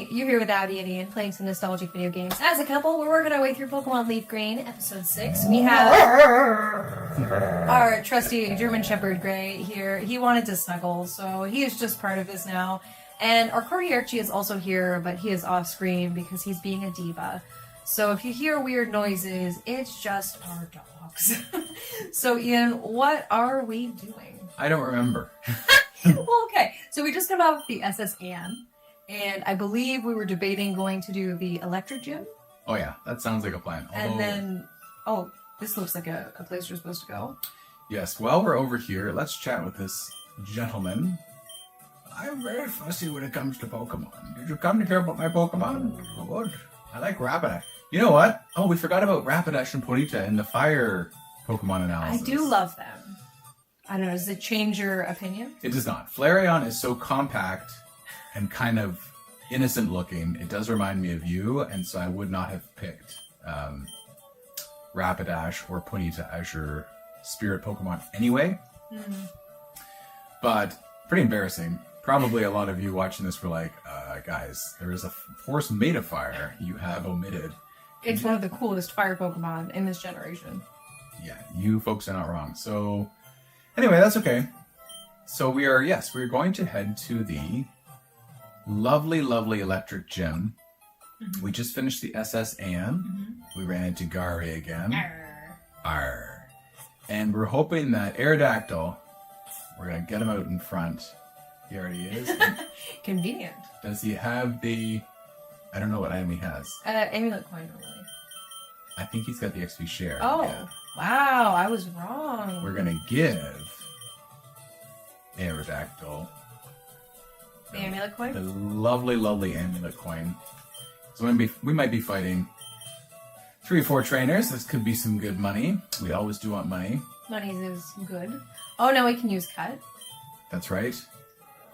You're here with Abi and Ian playing some nostalgic video games. As a couple, we're working our way through Pokémon Leaf Green, episode 6. We have our trusty German Shepherd Grey here. He wanted to snuggle, so he is just part of this now. And our Corgi Archie is also here, but he is off screen because he's being a diva. So if you hear weird noises, it's just our dogs. So Ian, what are we doing? I don't remember. Well, okay. So we just got off the SS Anne. And I believe we were debating going to do the electric gym. Oh yeah, that sounds like a plan. And then, this looks like a place we're supposed to go. Yes, while we're over here, let's chat with this gentleman. I'm very fussy when it comes to Pokemon. Did you come to hear about my Pokemon? Good. I like Rapidash. You know what? Oh, we forgot about Rapidash and Ponyta in the fire Pokemon analysis. I do love them. I don't know, does it change your opinion? It does not. Flareon is so compact and kind of innocent looking. It does remind me of you, and so I would not have picked Rapidash or Ponyta as your spirit Pokemon anyway. Mm-hmm. But pretty embarrassing. Probably a lot of you watching this were like, guys, there is a force made of fire you have omited. It's one of the coolest fire Pokemon in this generation. Yeah, you folks are not wrong. So anyway, that's okay. So we're going to head to the lovely electric gym. Mm-hmm. We just finished the SS Anne. Mm-hmm. We ran into Gary again. Arr. And we're hoping that Aerodactyl, we're going to get him out in front. He already is. Convenient. Does he have the... I don't know what item he has. Amulet coin, really. I think he's got the XP share. Oh, yeah. Wow, I was wrong. We're going to give Aerodactyl the amulet coin? The lovely amulet coin. So we might be fighting 3 or 4 trainers. This could be some good money. We always do want money. Money is good. Oh, now we can use Cut. That's right.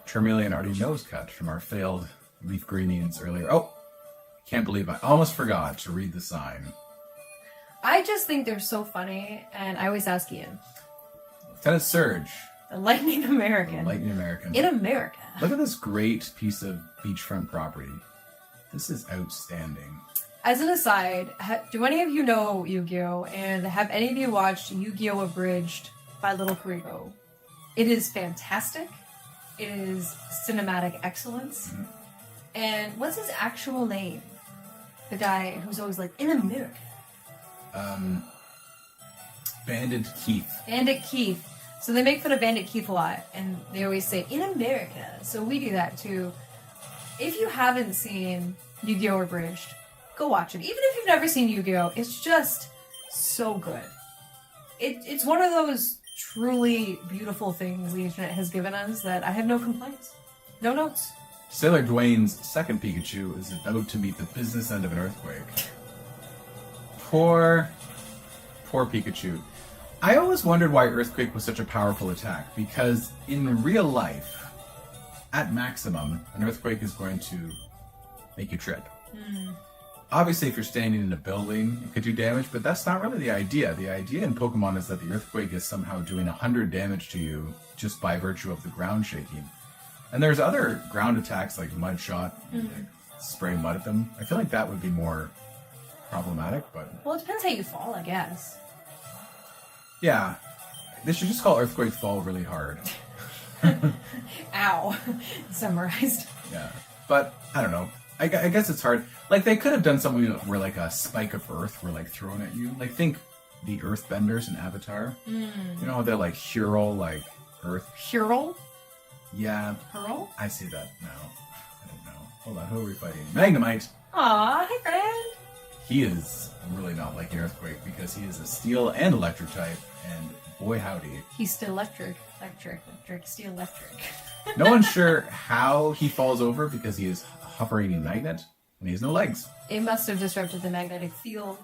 Charmeleon already knows Cut from our failed Leaf Greenians earlier. Oh, can't believe I almost forgot to read the sign. I just think they're so funny, and I always ask Ian. Lieutenant Surge. The Lightning American. The Lightning American. In America. Look at this great piece of beachfront property. This is outstanding. As an aside, do any of you know Yu-Gi-Oh? And have any of you watched Yu-Gi-Oh! Abridged by Little Kuribo? It is fantastic. It is cinematic excellence. Mm-hmm. And what's his actual name? The guy who's always like, in America. Bandit Keith. Bandit Keith. So they make fun of Bandit Keith a lot, and they always say, in America. So we do that too. If you haven't seen Yu-Gi-Oh! Abridged, go watch it. Even if you've never seen Yu-Gi-Oh! It's just so good. It's one of those truly beautiful things the internet has given us that I have no complaints. No notes. Sailor Dwayne's second Pikachu is about to meet the business end of an earthquake. Poor Pikachu. I always wondered why Earthquake was such a powerful attack, because in real life, at maximum, an Earthquake is going to make you trip. Mm. Obviously, if you're standing in a building, it could do damage, but that's not really the idea. The idea in Pokemon is that the Earthquake is somehow doing 100 damage to you just by virtue of the ground shaking. And there's other ground attacks like Mud Shot, like spray mud at them. I feel like that would be more problematic, but... Well, it depends how you fall, I guess. Yeah. They should just call Earthquake Fall really hard. Ow. Summarized. Yeah. But, I don't know. I guess it's hard. Like, they could have done something where, like, a spike of earth were, like, thrown at you. Like, think the Earthbenders in Avatar. Mm. You know how they're, like, hurl, like, earth? Hurl? Yeah. Hurl? I see that now. I don't know. Hold on, who are we fighting? Magnemite! Aw, hi, friend! He is really not like an Earthquake because he is a Steel and Electric type, and boy howdy. He's still electric, steel electric. No one's sure how he falls over because he is hovering in magnet, and he has no legs. It must have disrupted the magnetic field.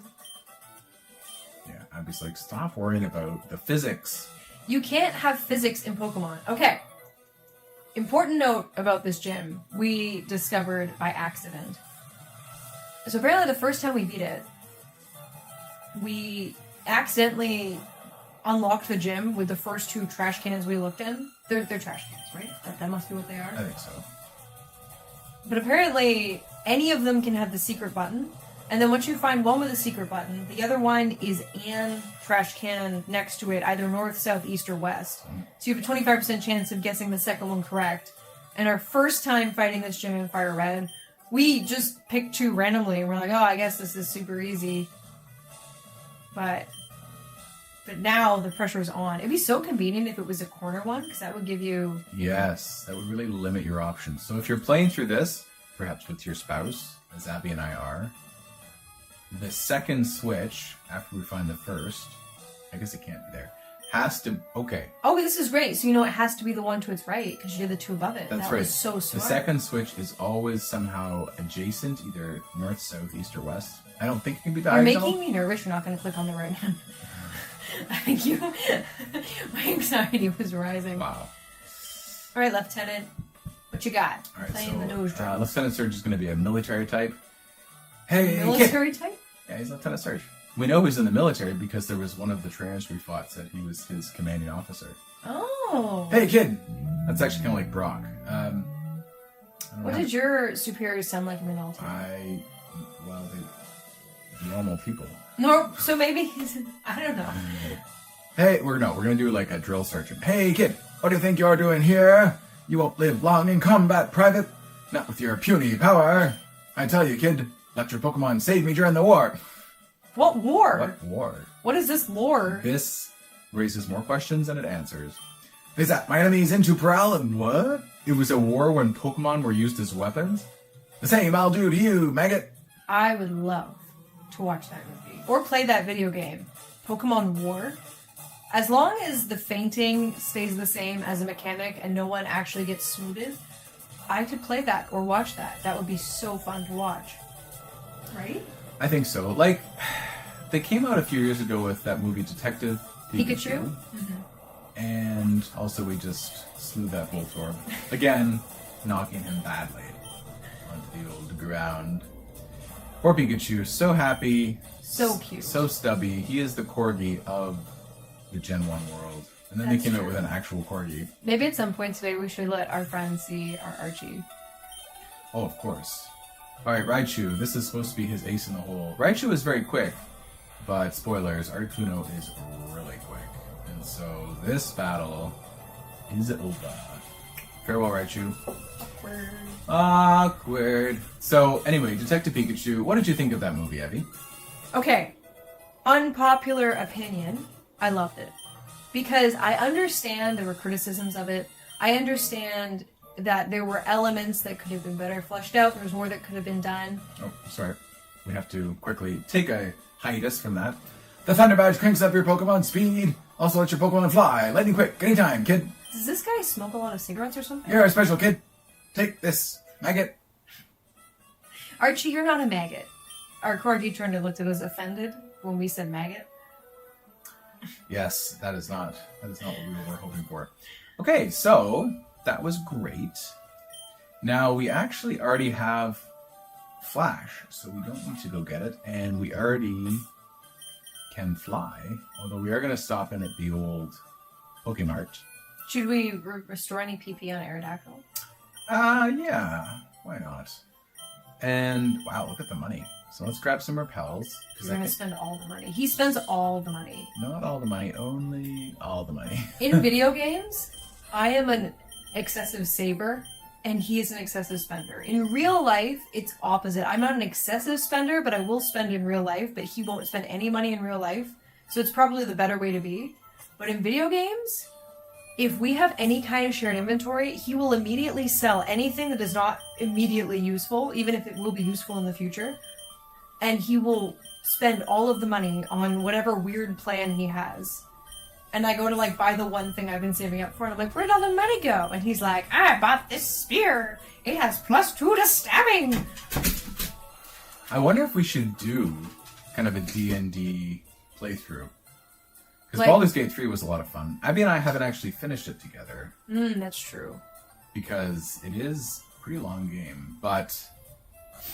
Yeah, I'd be like, stop worrying about the physics. You can't have physics in Pokemon. Okay. Important note about this gym we discovered by accident. So apparently the first time we beat it, we accidentally unlocked the gym with the first 2 trash cans we looked in. They're trash cans, right? That must be what they are? I think so. But apparently, any of them can have the secret button. And then once you find one with a secret button, the other one is an trash can next to it, either north, south, east, or west. So you have a 25% chance of guessing the second one correct. And our first time fighting this gym in Fire Red, we just picked 2 randomly, and we're like, oh, I guess this is super easy. But now the pressure is on. It'd be so convenient if it was a corner one, because that would give you... Yes, that would really limit your options. So if you're playing through this, perhaps with your spouse, as Abi and I are, the second switch, after we find the first, I guess it can't be there, has to... Okay. Oh, this is great. So you know it has to be the one to its right, because you did the 2 above it. That's that right. Was so smart. The second switch is always somehow adjacent, either north, south, east, or west. I don't think it can be You're diagonal. making me nervous. You're not going to click on the right one. I think you... My anxiety was rising. Wow. All right, Lieutenant. What you got? All right, Playing the nose drum. Lieutenant Surge is going to be a military type. Hey, Military type? Yeah, he's Lieutenant Surge. We know he's in the military because there was one of the trainers we fought said he was his commanding officer. Oh. Hey, kid! That's actually kind of like Brock. What did your superiors sound like in the military? Well, they're normal people. No, so maybe he's... I don't know. Hey, we're gonna do like a drill sergeant. Hey, kid! What do you think you're doing here? You won't live long in combat, private. Not with your puny power. I tell you, kid, let your Pokemon save me during the war. What war? What war? What is this lore? This raises more questions than it answers. Is that my enemies into Prowl and what? It was a war when Pokemon were used as weapons? The same I'll do to you, maggot. I would love to watch that movie. Or play that video game. Pokemon War. As long as the fainting stays the same as a mechanic and no one actually gets smooted, I could play that or watch that. That would be so fun to watch. Right? I think so. Like, they came out a few years ago with that movie Detective Pikachu. Mm-hmm. And also we just slew that Voltorb. Again, knocking him badly onto the old ground. Poor Pikachu, so happy. So cute. So stubby. He is the corgi of the Gen 1 world. And then That's they came true. out with an actual corgi. Maybe at some point today we should let our friends see our Archie. Oh, of course. Alright, Raichu. This is supposed to be his ace in the hole. Raichu is very quick, but spoilers, Articuno is really quick. And so this battle is over. Farewell, Raichu. Awkward. Awkward. So, anyway, Detective Pikachu. What did you think of that movie, Abby? Okay. Unpopular opinion. I loved it. Because I understand there were criticisms of it. I understand that there were elements that could have been better fleshed out. There was more that could have been done. Oh, sorry. We have to quickly take a hiatus from that. The Thunder Badge cranks up your Pokemon speed. Also lets your Pokemon fly. Lightning quick. Anytime, kid. Does this guy smoke a lot of cigarettes or something? You're a special kid. Take this, maggot. Archie, you're not a maggot. Our core teacher looked at us offended when we said maggot. Yes, that is not what we were hoping for. Okay, so that was great. Now we actually already have Flash, so we don't need to go get it, and we already can fly. Although we are going to stop in at the old Pokemart. Should we restore any PP on Aerodactyl? Yeah, why not? And wow, look at the money. So let's grab some repels. You're going to spend all the money. He spends all the money. Not all the money, only all the money. In video games, I am an excessive saver, and he is an excessive spender. In real life, it's opposite. I'm not an excessive spender, but I will spend in real life, but he won't spend any money in real life. So it's probably the better way to be. But in video games, if we have any kind of shared inventory, he will immediately sell anything that is not immediately useful, even if it will be useful in the future. And he will spend all of the money on whatever weird plan he has. And I go to buy the one thing I've been saving up for, and I'm like, where'd all the money go? And he's like, I bought this spear. It has +2 to stabbing. I wonder if we should do kind of a D&D playthrough. Because Baldur's Gate 3 was a lot of fun. Abby and I haven't actually finished it together. That's true. Because it is a pretty long game. But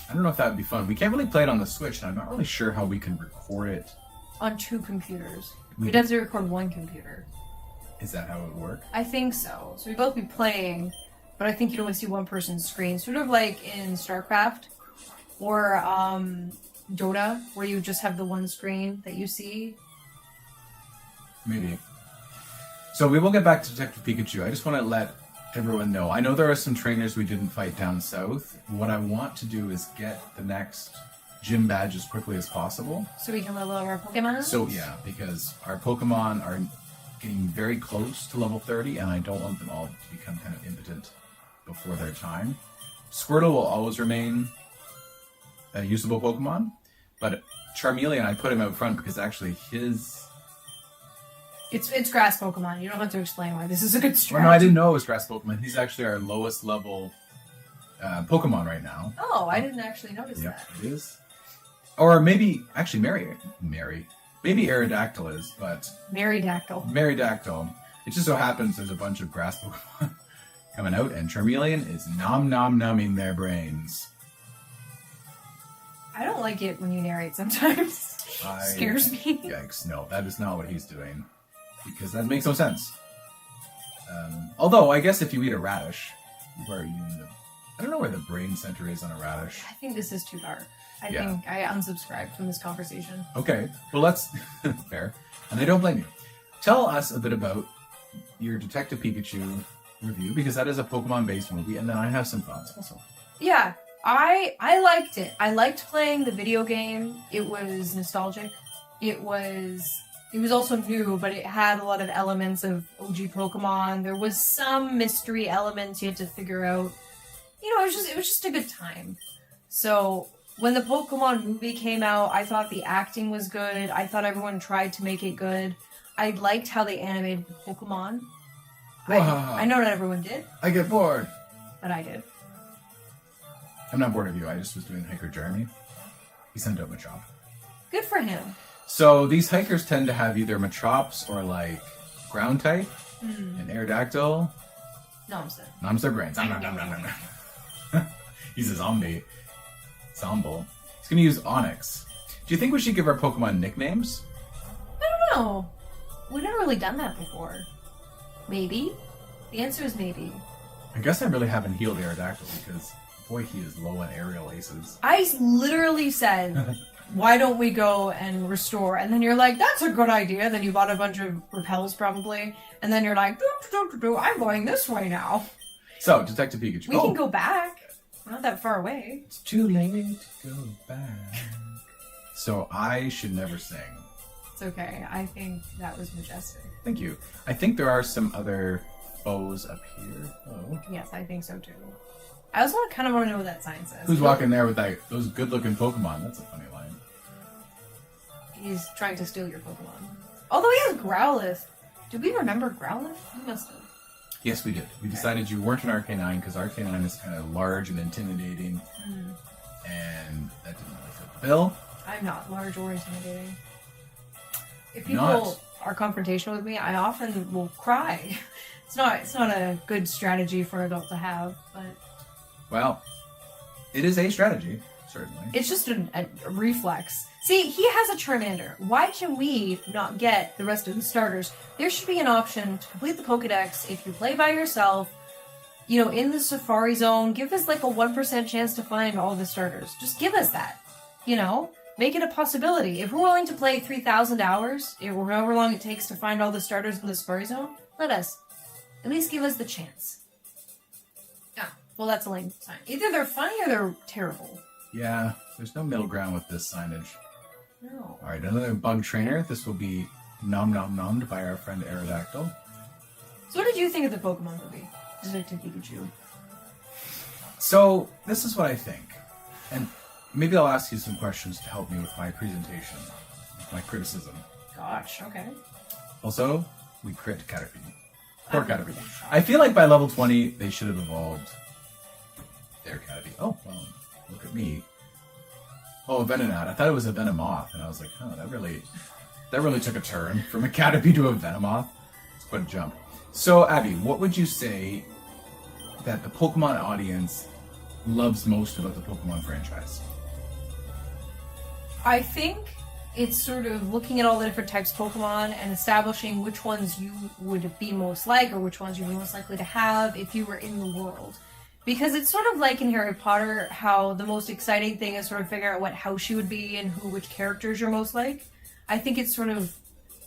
I don't know if that would be fun. We can't really play it on the Switch, and I'm not really sure how we can record it. On 2 computers. We'd have to record 1 computer. Is that how it would work? I think so. So we'd both be playing, but I think you only see one person's screen, sort of like in StarCraft or Dota, where you just have the one screen that you see. Maybe. So we will get back to Detective Pikachu. I just want to let everyone know. I know there are some trainers we didn't fight down south. What I want to do is get the next gym badge as quickly as possible. So we can level up our Pokemon? So yeah, because our Pokemon are getting very close to level 30, and I don't want them all to become kind of impotent before their time. Squirtle will always remain a usable Pokemon, but Charmeleon, I put him out front because actually his... It's grass Pokemon. You don't have to explain why this is a good strategy. Well, no, I didn't know it was grass Pokemon. He's actually our lowest level Pokemon right now. Oh, I didn't actually notice Yep, that. it is. Or maybe, actually, Mary. Maybe Aerodactyl is, but... Marydactyl. It just so happens there's a bunch of grass Pokemon coming out, and Charmeleon is nom-nom-numbing their brains. I don't like it when you narrate sometimes. Scares me. Yikes, no, that is not what he's doing. Because that makes no sense. Although, I guess if you eat a radish, where are you in the... I don't know where the brain center is on a radish. I think this is too dark. I think I unsubscribed from this conversation. Okay, well let's... Fair. And I don't blame you. Tell us a bit about your Detective Pikachu review, because that is a Pokemon-based movie, and then I have some thoughts also. Yeah, I liked it. I liked playing the video game. It was nostalgic. It was also new, but it had a lot of elements of OG Pokemon. There was some mystery elements you had to figure out. You know, it was just a good time. So when the Pokemon movie came out, I thought the acting was good. I thought everyone tried to make it good. I liked how they animated the Pokemon. I know not everyone did. I get bored. But I did. I'm not bored of you. I just was doing Hiker Jeremy. He sent out Machop. Good for him. So these hikers tend to have either Machops or like ground type. And Aerodactyl. Noms their brains. Nom, nom, nom, nom, nom. He's a zombie. Zombo. He's going to use Onyx. Do you think we should give our Pokemon nicknames? I don't know. We've never really done that before. Maybe? The answer is maybe. I guess I really haven't healed Aerodactyl because, boy, he is low on aerial aces. I literally said, why don't we go and restore? And then you're like, that's a good idea. Then you bought a bunch of repels probably. And then you're like, I'm going this way now. So, Detective Pikachu. We can go back. We're not that far away. It's too late to go back. So I should never sing. It's okay. I think that was majestic. Thank you. I think there are some other foes up here. Oh. Yes, I think so too. I also kind of want to know what that sign says. Who's walking there with those good-looking Pokemon? That's a funny line. He's trying to steal your Pokemon. Although he has Growlithe. Did we remember Growlithe? We must have. Yes, we did. We decided you weren't an Arcanine because Arcanine is kind of large and intimidating. And that didn't really fit the bill. I'm not large or intimidating. If people are confrontational with me, I often will cry. It's not a good strategy for an adult to have, but... Well, it is a strategy, certainly. It's just a reflex. See, he has a Charmander. Why can we not get the rest of the starters? There should be an option to complete the Pokedex if you play by yourself, you know, in the Safari Zone. Give us like a 1% chance to find all the starters. Just give us that, you know? Make it a possibility. If we're willing to play 3,000 hours, or however long it takes to find all the starters in the Safari Zone, let us. At least give us the chance. Ah, well, that's a lame sign. Either they're funny or they're terrible. Yeah, there's no middle ground with this signage. No. Alright, another bug trainer. This will be Nom Nom Nommed by our friend Aerodactyl. So what did you think of the Pokemon movie? Detective Pikachu. So, this is what I think. And maybe I'll ask you some questions to help me with my presentation, my criticism. Gosh, okay. Also, we crit Caterpie. Poor Caterpie. I feel like by level 20, they should have evolved their Caterpie. Oh, well, look at me. Oh, a Venonat. I thought it was a Venomoth, and I was like, oh, that really took a turn from a Caterpie to a Venomoth. It's quite a jump. So, Abby, what would you say that the Pokemon audience loves most about the Pokemon franchise? I think it's sort of looking at all the different types of Pokemon and establishing which ones you would be most like or which ones you'd be most likely to have if you were in the world. Because it's sort of like in Harry Potter, how the most exciting thing is sort of figuring out what house you would be and which characters you're most like. I think it's sort of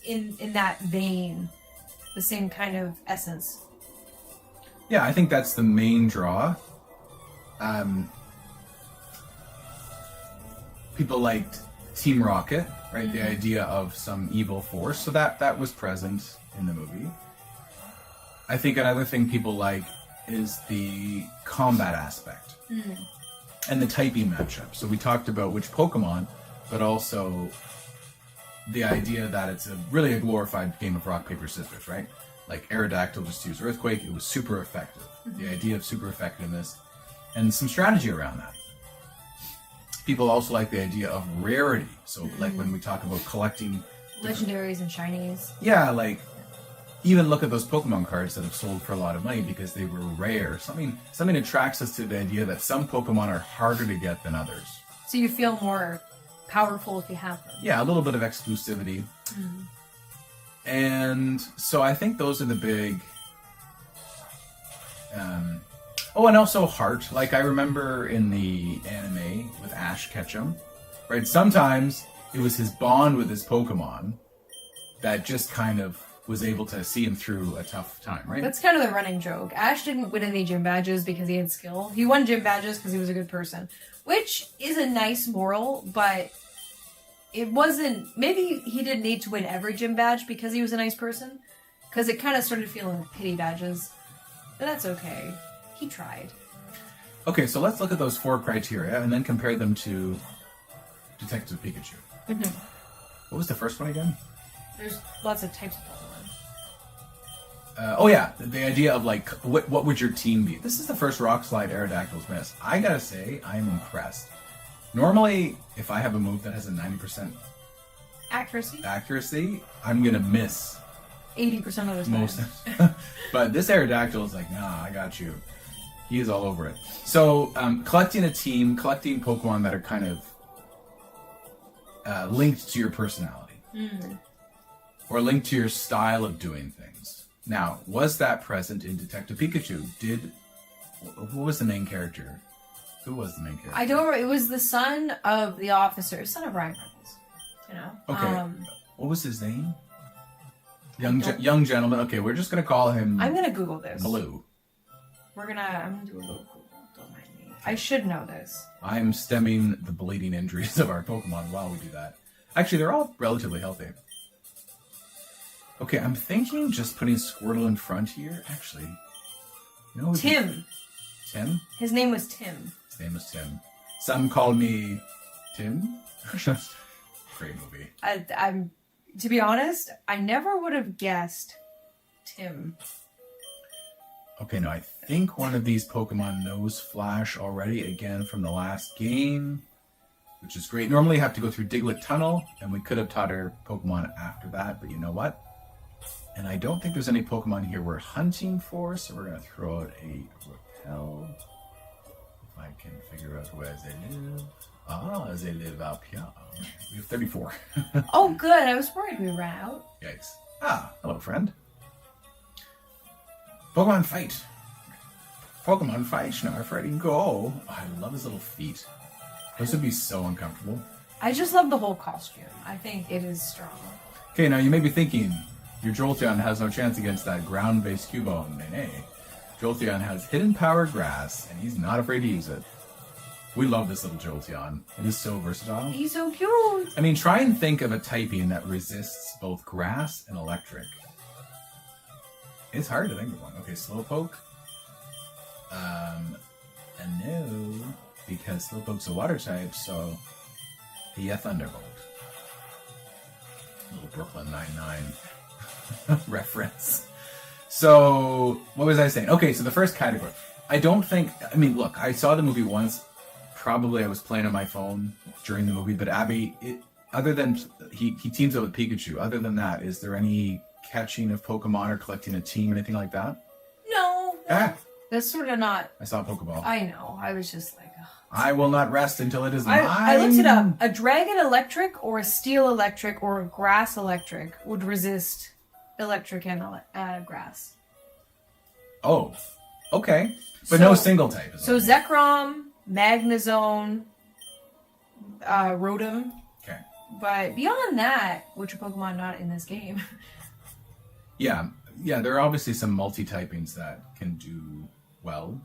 in that vein, the same kind of essence. Yeah, I think that's the main draw. People liked Team Rocket, right? Mm-hmm. The idea of some evil force. So that was present in the movie. I think another thing people like is the combat aspect. Mm-hmm. And the typing matchup. So we talked about which Pokemon, but also the idea that it's really a glorified game of rock, paper, scissors, right? Like Aerodactyl just used Earthquake. It was super effective. Mm-hmm. The idea of super effectiveness and some strategy around that. People also like the idea of rarity. So like when we talk about collecting legendaries and shinies. Yeah, like even look at those Pokemon cards that have sold for a lot of money because they were rare. Something attracts us to the idea that some Pokemon are harder to get than others. So you feel more powerful if you have them. Yeah, a little bit of exclusivity. And so I think those are the big... and also heart. Like I remember in the anime with Ash Ketchum, right? Sometimes it was his bond with his Pokemon that just kind of was able to see him through a tough time, right? That's kind of the running joke. Ash didn't win any gym badges because he had skill. He won gym badges because he was a good person, which is a nice moral, but it wasn't... Maybe he didn't need to win every gym badge because he was a nice person, because it kind of started feeling like pity badges. But that's okay. He tried. Okay, so let's look at those 4 criteria and then compare them to Detective Pikachu. Mm-hmm. What was the first one again? There's lots of types of Pokemon. The idea of like, what would your team be? This is the first Rock Slide Aerodactyl's miss. I gotta say, I'm impressed. Normally, if I have a move that has a 90% accuracy, I'm gonna miss 80% of the time. But this Aerodactyl is like, nah, I got you. He is all over it. So, collecting a team, collecting Pokemon that are kind of linked to your personality. Or linked to your style of doing things. Now, was that present in Detective Pikachu? Who was the main character? Who was the main character? I don't remember. It was the son of the officer, son of Ryan Reynolds. You know? Okay. What was his name? Young gentleman. Okay, we're just going to call him... I'm going to Google this. Blue. I'm going to do a little Google. Don't mind me. I should know this. I'm stemming the bleeding injuries of our Pokemon while we do that. Actually, they're all relatively healthy. Okay, I'm thinking just putting Squirtle in front here. Actually, you know, Tim. Tim? His name was Tim. His name was Tim. Some call me Tim. Great movie. I'm to be honest, I never would have guessed Tim. Okay, now I think one of these Pokemon knows Flash already, again from the last game, which is great. Normally you have to go through Diglett Tunnel, and we could have taught our Pokemon after that, but you know what? And I don't think there's any Pokemon here we're hunting for, so we're going to throw out a Repel. If I can figure out where they live. They live up here. We have 34. Oh, good. I was worried we ran out. Yikes. Hello, friend. Pokemon fight. Pokemon fight, Snarfreddy, go. Oh, I love his little feet. Those would be so uncomfortable. I just love the whole costume. I think it is strong. Okay, now you may be thinking, your Jolteon has no chance against that ground-based Cubone. Nay. Jolteon has hidden power grass, and he's not afraid to use it. We love this little Jolteon. It is so versatile. He's so cute. I mean, try and think of a typing that resists both grass and electric. It's hard to think of one. Okay, Slowpoke. And no, because Slowpoke's a water type, so yeah, Thunderbolt. Little Brooklyn Nine-Nine reference. So, what was I saying? Okay, so the first category. I don't think, I mean, look, I saw the movie once. Probably I was playing on my phone during the movie, but Abby, other than he teams up with Pikachu, other than that, is there any catching of Pokemon or collecting a team, anything like that? No. That's sort of not... I saw a Pokeball. I know. I was just like, ugh. I will not rest until it is mine. I looked it up. A dragon electric or a steel electric or a grass electric would resist electric and grass. Oh, okay. But no single type. So Zekrom, Magnezone, Rotom. Okay. But beyond that, which are Pokemon not in this game? Yeah, there are obviously some multi-typings that can do well.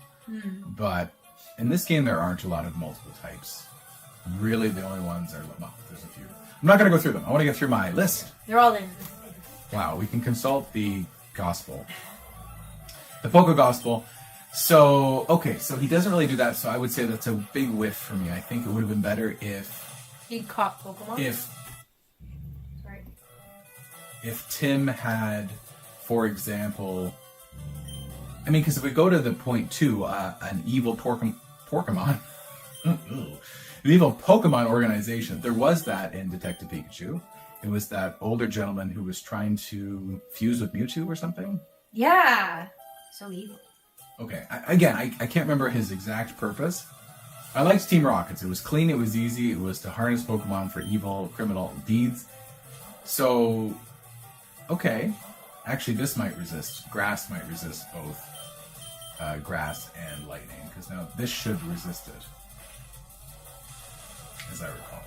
But in this game, there aren't a lot of multiple types. Really, the only ones are... Well, there's a few. I'm not going to go through them. I want to get through my list. They're all in. Wow, we can consult the Gospel. The Poke Gospel. So, okay, so he doesn't really do that, so I would say that's a big whiff for me. I think it would have been better if... He caught Pokemon? If Tim had, for example... I mean, because if we go to the point 2, an evil Pokemon... an evil Pokemon organization, there was that in Detective Pikachu. It was that older gentleman who was trying to fuse with Mewtwo or something. Yeah. So evil. Okay, I can't remember his exact purpose. I liked Team Rockets. It was clean, it was easy, it was to harness Pokemon for evil, criminal deeds. So, okay. Actually, this might resist. Grass might resist both grass and lightning, because now this should resist it. As I recall.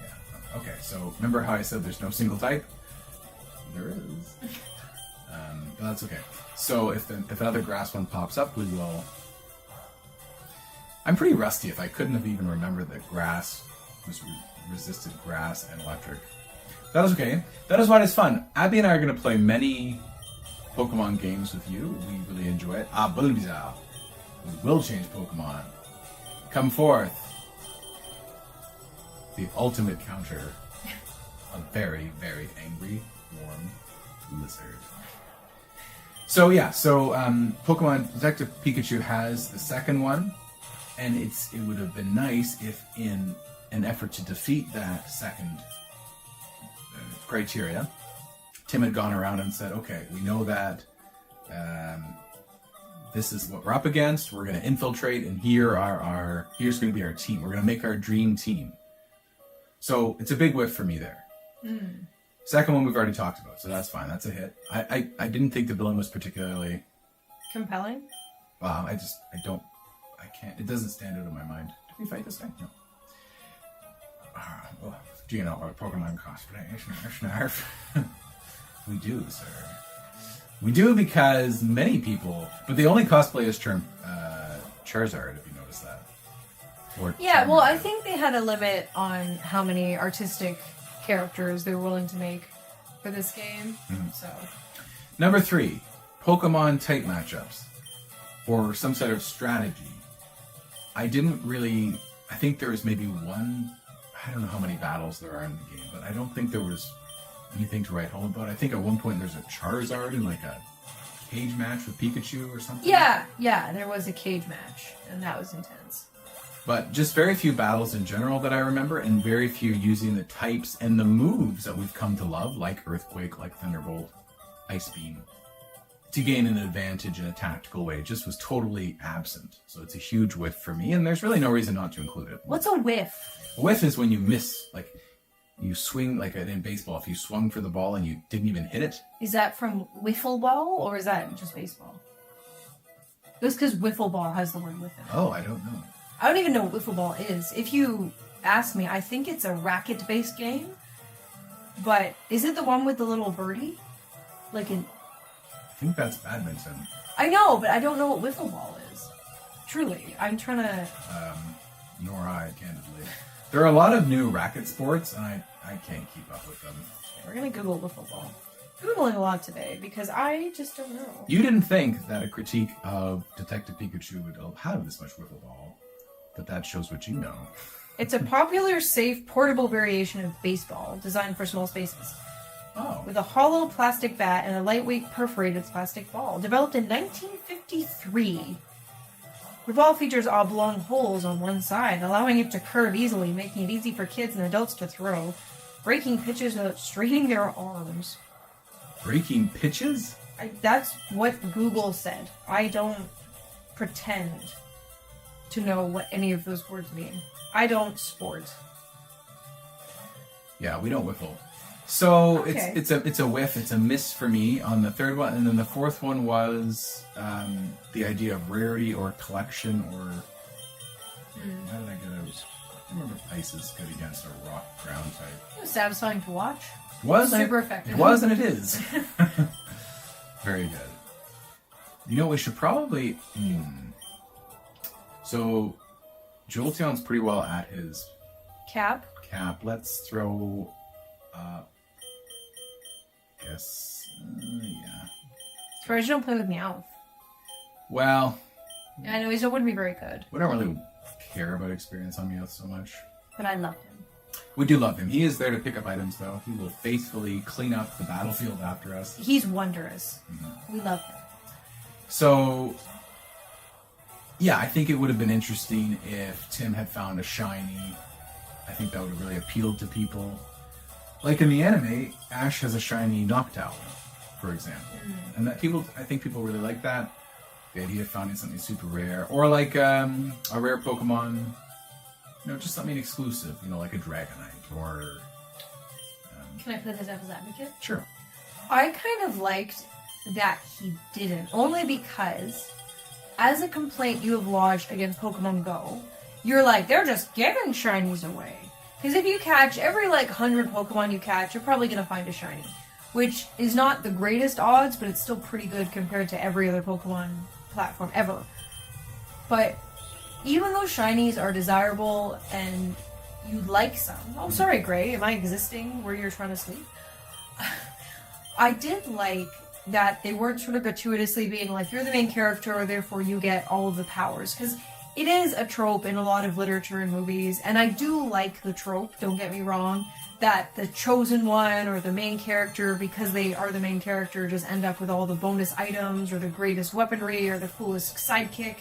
Yeah. Okay, so remember how I said there's no single type? There is. But that's okay. So if another grass one pops up, we will... I'm pretty rusty if I couldn't have even remembered that grass was resisted grass and electric. That is okay. That is why it's fun. Abby and I are going to play many Pokemon games with you. We really enjoy it. Bulbasaur. We will change Pokemon. Come forth. The ultimate counter. A very, very angry, warm lizard. So yeah, Pokemon Detective Pikachu has the second one, and it would have been nice if in an effort to defeat that second criteria, Tim had gone around and said, okay, we know that this is what we're up against, we're going to infiltrate, and here's going to be our team. We're going to make our dream team. So it's a big whiff for me there. Second one we've already talked about, so that's fine. That's a hit. I didn't think the villain was particularly compelling. I can't. It doesn't stand out in my mind. Did we fight this guy? No. Do you know what Pokemon cosplay is? We do, sir. We do because many people, but they only cosplay as Charizard, if you notice that. Yeah, well, I think they had a limit on how many artistic characters they're willing to make for this game. So, number 3, Pokemon type matchups or some sort of strategy. I think there was maybe one. I don't know how many battles there are in the game, but I don't think there was anything to write home about. I think at one point there's a Charizard in like a cage match with Pikachu or something. Yeah, there was a cage match, and that was intense. But just very few battles in general that I remember, and very few using the types and the moves that we've come to love, like Earthquake, like Thunderbolt, Ice Beam, to gain an advantage in a tactical way. It just was totally absent. So it's a huge whiff for me, and there's really no reason not to include it. What's a whiff? A whiff is when you miss, like you swing, like in baseball, if you swung for the ball and you didn't even hit it. Is that from wiffle ball, or is that just baseball? Just because wiffle ball has the word whiff in it. Oh, I don't know. I don't even know what wiffle ball is. If you ask me, I think it's a racket-based game. But is it the one with the little birdie? I think that's badminton. I know, but I don't know what wiffle ball is. Truly, I'm trying to... Nor I, candidly. There are a lot of new racket sports, and I can't keep up with them. We're going to Google wiffle ball. Googling a lot today, because I just don't know. You didn't think that a critique of Detective Pikachu would have this much wiffle ball, but that shows what you know. It's a popular, safe, portable variation of baseball, designed for small spaces. Oh. With a hollow plastic bat and a lightweight perforated plastic ball. Developed in 1953. The ball features oblong holes on one side, allowing it to curve easily, making it easy for kids and adults to throw, breaking pitches without straining their arms. Breaking pitches? That's what Google said. I don't pretend. to know what any of those words mean. I don't sport. Yeah, we don't whiffle. So Okay. it's a whiff. It's a miss for me on the third one, and then the fourth one was the idea of rarity or collection or. How did I get out? I remember ice is good against a rock ground type. It was satisfying to watch. Was Super it? effective. It was and it is. Very good. You know, we should probably. So, Jolteon's pretty well at his Cap. Let's throw. Yes. Yeah. Surprised you don't play with Meowth. Well, I know, it wouldn't be very good, we don't really care about experience on Meowth so much. but I love him. We do love him. He is there to pick up items, though. He will faithfully clean up the battlefield after us. He's wondrous. We love him. So, yeah, I think it would have been interesting if Tim had found a shiny. I think that would have really appealed to people. Like in the anime, Ash has a shiny Noctowl, for example. And that I think people really like that. The idea of finding something super rare. Or like a rare Pokemon, just something exclusive, like a Dragonite or... Can I play the devil's advocate? Sure. I kind of liked that he didn't, only because as a complaint you have lodged against Pokemon Go, you're like, they're just giving shinies away. Because if you catch every 100 Pokemon you catch, you're probably going to find a shiny. Which is not the greatest odds, but it's still pretty good compared to every other Pokemon platform ever. But even though shinies are desirable and you'd like some... Oh, sorry, Gray. Am I existing where you're trying to sleep? I did like that they weren't sort of gratuitously being like, you're the main character, therefore you get all of the powers. Because it is a trope in a lot of literature and movies, and I do like the trope, don't get me wrong, that the chosen one or the main character, because they are the main character, just end up with all the bonus items or the greatest weaponry or the coolest sidekick.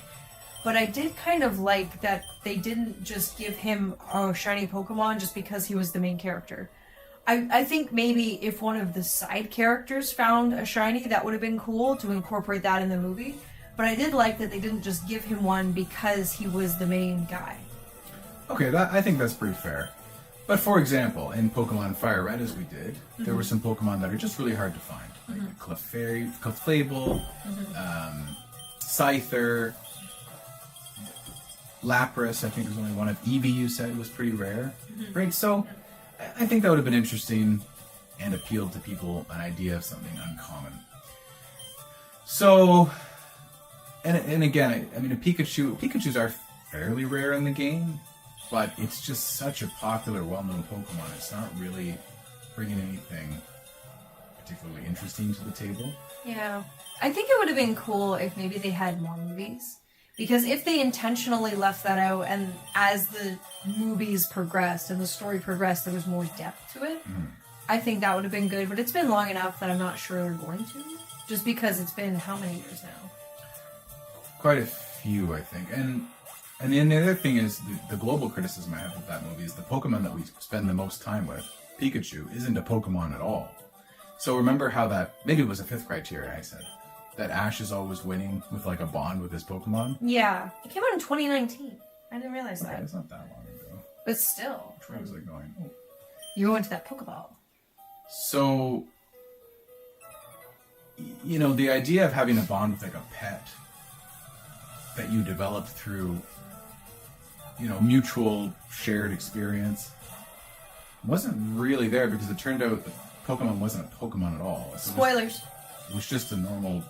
But I did kind of like that they didn't just give him a shiny Pokemon just because he was the main character. I think maybe if one of the side characters found a shiny, that would have been cool to incorporate that in the movie. But I did like that they didn't just give him one because he was the main guy. Okay, I think that's pretty fair. But for example, in Pokemon Fire Red, as we did, there were some Pokemon that are just really hard to find. Like Clefable, Scyther, Lapras, I think was only one of Eevee you said was pretty rare. Right, so I think that would have been interesting and appealed to people, an idea of something uncommon. So, and again, I mean, Pikachus are fairly rare in the game, but it's just such a popular, well-known Pokemon. It's not really bringing anything particularly interesting to the table. Yeah. I think it would have been cool if maybe they had more movies. Because if they intentionally left that out, and as the movies progressed and the story progressed, there was more depth to it, I think that would have been good. But it's been long enough that I'm not sure they're going to. Just because it's been how many years now? Quite a few, I think. And then the other thing is, the global criticism I have of that movie is the Pokemon that we spend the most time with, Pikachu, isn't a Pokemon at all. So remember how that, maybe it was a fifth criteria I said, that Ash is always winning with a bond with his Pokemon? Yeah. It came out in 2019. I didn't realize that. It's not that long ago. But still. Troy was going, oh. You went to that Pokeball. So, the idea of having a bond with a pet that you develop through, mutual shared experience wasn't really there, because it turned out that Pokemon wasn't a Pokemon at all. Spoilers. It was just a normal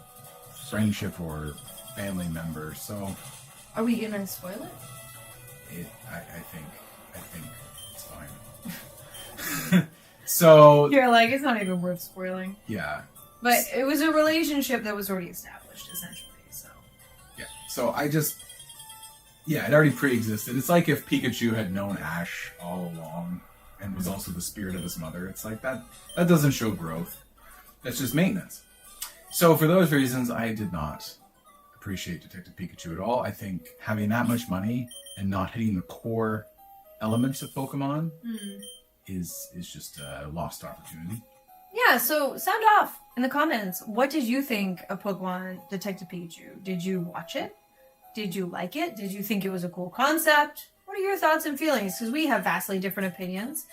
friendship or family member. So, Are we gonna spoil it? I think it's fine. So You're like, it's not even worth spoiling. yeah. But it was a relationship that was already established, essentially. So Yeah. So it already pre-existed. It's like if Pikachu had known Ash all along and was also the spirit of his mother. It's like that doesn't show growth. That's just maintenance. So for those reasons, I did not appreciate Detective Pikachu at all. I think having that much money and not hitting the core elements of Pokemon is just a lost opportunity. yeah, so sound off in the comments. What did you think of Pokemon Detective Pikachu? Did you watch it? Did you like it? Did you think it was a cool concept? What are your thoughts and feelings? Because we have vastly different opinions.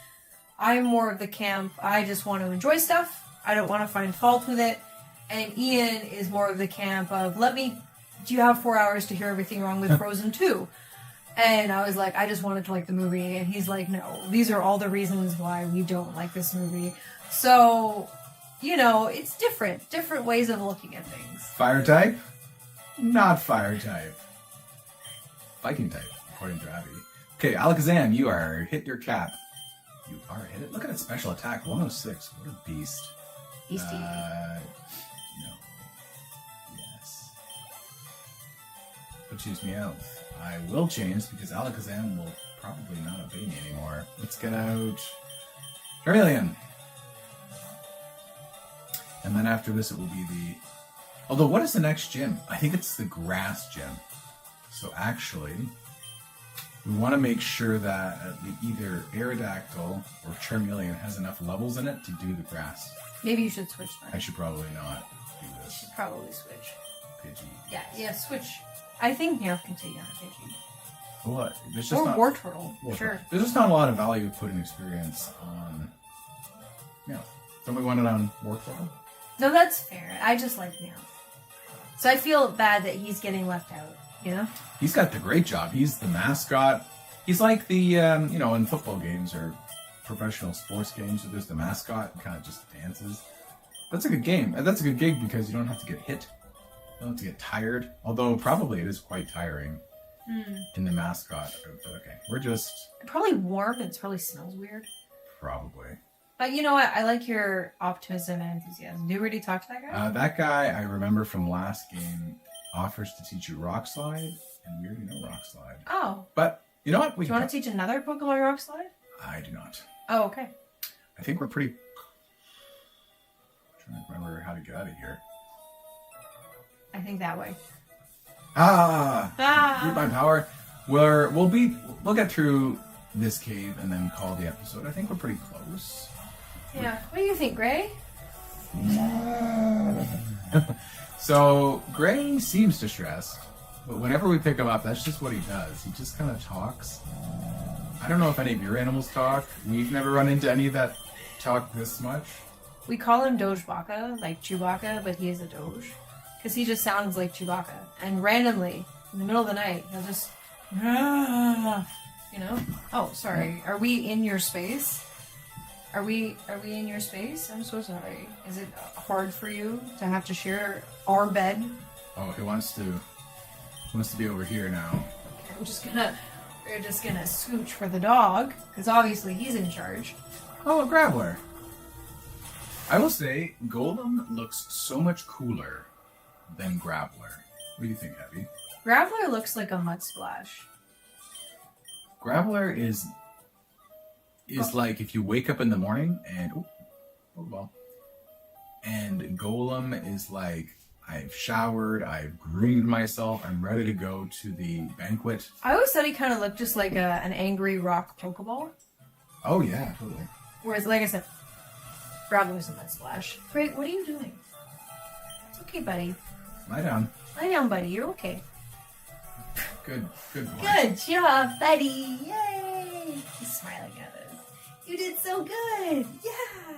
I'm more of the camp, I just want to enjoy stuff. I don't want to find fault with it. And Ian is more of the camp of, do you have 4 hours to hear everything wrong with Frozen 2? And I was like, I just wanted to like the movie. And he's like, no, these are all the reasons why we don't like this movie. So, it's different ways of looking at things. Fire type? Not fire type. Viking type, according to Abi. Okay, Alakazam, you are hit your cap. You are hit it. Look at its special attack, 106. What a beast. Beastie. No. Yes. But choose me out. I will change because Alakazam will probably not obey me anymore. Let's get out Charmeleon. And then after this it will be the... Although, what is the next gym? I think it's the grass gym. So actually, we want to make sure that either Aerodactyl or Charmeleon has enough levels in it to do the grass. Maybe you should switch then. I should probably not do this. You should probably switch. Pidgey. Yeah, switch. I think Meowth can take on a Pidgey. What? There's just or not, Wartortle, sure. There's just not a lot of value putting experience on... Don't we want it on Wartortle? No, that's fair. I just like Meowth. So I feel bad that he's getting left out, He's got the great job. He's the mascot. He's like the, in football games or professional sports games, so there's the mascot and kind of just dances. That's a good game. That's a good gig because you don't have to get hit. You don't have to get tired. Although probably it is quite tiring in the mascot. Okay, we're just... Probably warm and it probably smells weird. Probably. But you know what? I like your optimism and enthusiasm. Do you already talk to that guy? That guy, I remember from last game, offers to teach you Rock Slide, and we already know Rock Slide. Oh. But, you know what? Do you want to teach another Pokemon Rock Slide? I do not. Oh, okay. I think we're pretty... I'm trying to remember how to get out of here. I think that way. Use my power. We'll get through this cave and then call the episode. I think we're pretty close. Yeah. What do you think, Gray? So, Gray seems distressed, but whenever we pick him up, that's just what he does. He just kind of talks. I don't know if any of your animals talk. We've never run into any that talk this much. We call him Dojebaka, like Chewbacca, but he is a Doge. Because he just sounds like Chewbacca. And randomly, in the middle of the night, he'll just... Oh, sorry. Are we in your space? Are we in your space? I'm so sorry. Is it hard for you to have to share our bed? Oh, he wants to be over here now. Okay, we're just gonna scooch for the dog, because obviously he's in charge. Oh, a Graveler. I will say, Golem looks so much cooler than Graveler. What do you think, Abby? Graveler looks like a mud splash. Graveler is like if you wake up in the morning and and Golem is like, I've showered, I've groomed myself, I'm ready to go to the banquet. I always thought he kind of looked just like an angry rock Pokeball. Oh yeah, totally. Whereas, like I said, Graveler's a mud splash. Great, what are you doing? It's okay, buddy. Lie down. Lie down, buddy. You're okay. Good boy. Good job, buddy. Yay! He's smiling at us. You did so good. Yeah.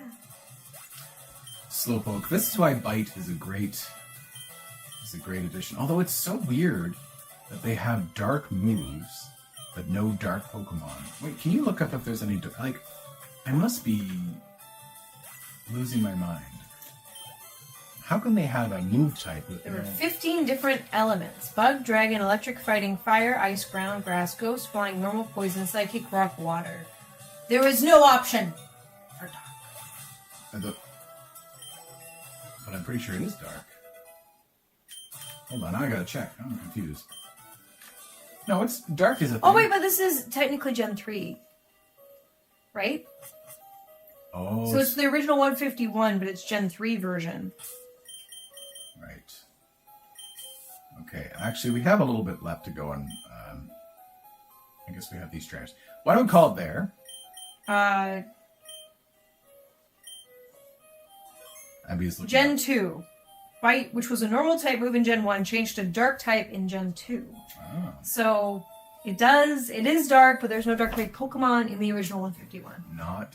Slowpoke. This is why Bite is a great addition. Although it's so weird that they have dark moves, but no dark Pokemon. Wait, can you look up if there's any... I must be losing my mind. How can they have a move type with There were 15 different elements. Bug, dragon, electric, fighting, fire, ice, ground, grass, ghost, flying, normal, poison, psychic, rock, water. There was no option for dark. But I'm pretty sure it is dark. Hold on, I gotta check. I'm confused. No, it's dark is a thing. Oh wait, but this is technically Gen 3. Right? Oh. So it's the original 151, but it's Gen 3 version. Right. Okay, actually we have a little bit left to go on. I guess we have these trainers. Why don't we call it there? Abby's looking Gen up. 2. Bite, which was a normal type move in Gen 1, changed to dark type in Gen 2. Oh. So it is dark, but there's no dark type Pokemon in the original 151. Not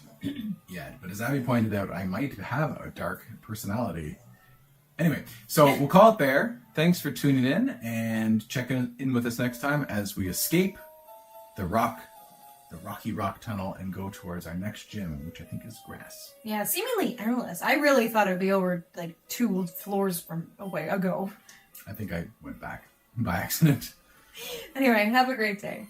yet. But as Abby pointed out, I might have a dark personality. Anyway, so we'll call it there. Thanks for tuning in and checking in with us next time as we escape the rocky rock tunnel and go towards our next gym, which I think is grass. Yeah, seemingly endless. I really thought it would be over like 2 floors from ago. I think I went back by accident. Anyway, have a great day.